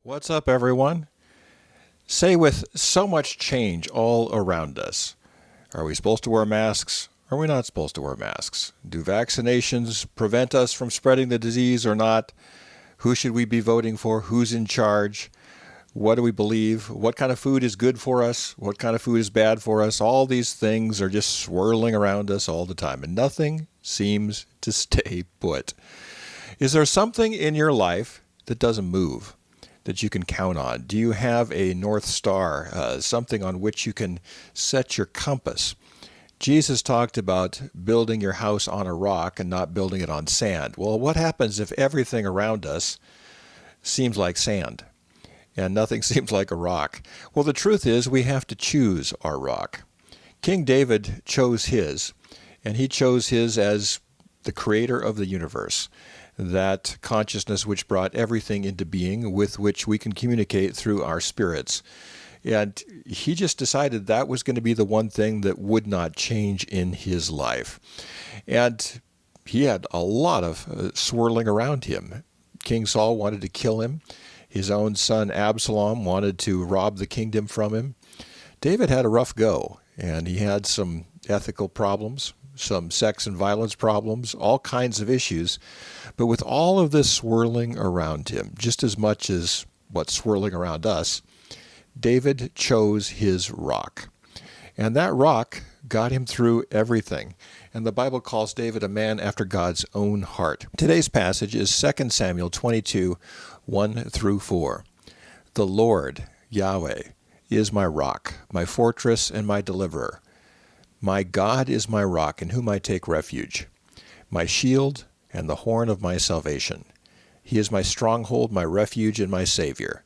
What's up, everyone? Say, with so much change all around us, are we supposed to wear masks? Are we not supposed to wear masks? Do vaccinations prevent us from spreading the disease or not? Who should we be voting for? Who's in charge? What do we believe? What kind of food is good for us? What kind of food is bad for us? All these things are just swirling around us all the time, and nothing seems to stay put. Is there something in your life that doesn't move, that you can count on? Do you have a North Star, something on which you can set your compass? Jesus talked about building your house on a rock and not building it on sand. Well, what happens if everything around us seems like sand and nothing seems like a rock? Well, the truth is we have to choose our rock. King David chose his, and he chose his as the creator of the universe, that consciousness which brought everything into being, with which we can communicate through our spirits. And he just decided that was going to be the one thing that would not change in his life. And he had a lot of swirling around him. King Saul wanted to kill him. His own son Absalom wanted to rob the kingdom from him. David had a rough go, and he had some ethical problems, some sex and violence problems, all kinds of issues. But with all of this swirling around him, just as much as what's swirling around us, David chose his rock. And that rock got him through everything. And the Bible calls David a man after God's own heart. Today's passage is 2 Samuel 22, 1 through 4. The Lord, Yahweh, is my rock, my fortress and my deliverer. My God is my rock in whom I take refuge, my shield and the horn of my salvation. He is my stronghold, my refuge, and my Savior.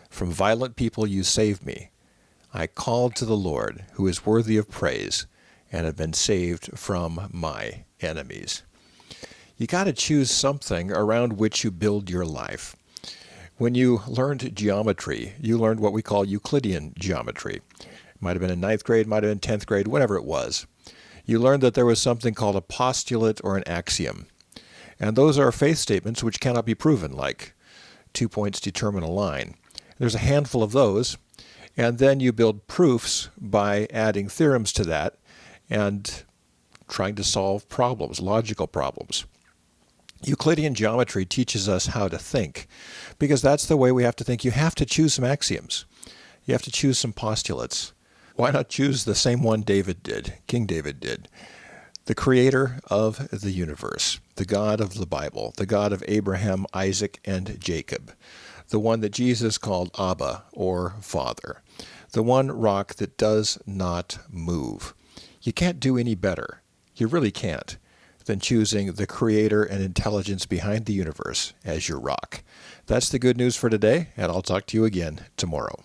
From violent people you save me. I called to the Lord, who is worthy of praise, and have been saved from my enemies. You got to choose something around which you build your life. When you learned geometry, you learned what we call Euclidean geometry. Might have been in 9th grade, might have been 10th grade, whatever it was. You learned that there was something called a postulate or an axiom. And those are faith statements which cannot be proven, like 2 points determine a line. There's a handful of those, and then you build proofs by adding theorems to that and trying to solve problems, logical problems. Euclidean geometry teaches us how to think, because that's the way we have to think. You have to choose some axioms. You have to choose some postulates. Why not choose the same one David did, King David did? The creator of the universe, the God of the Bible, the God of Abraham, Isaac, and Jacob, the one that Jesus called Abba, or Father, the one rock that does not move. You can't do any better, you really can't, than choosing the creator and intelligence behind the universe as your rock. That's the good news for today, and I'll talk to you again tomorrow.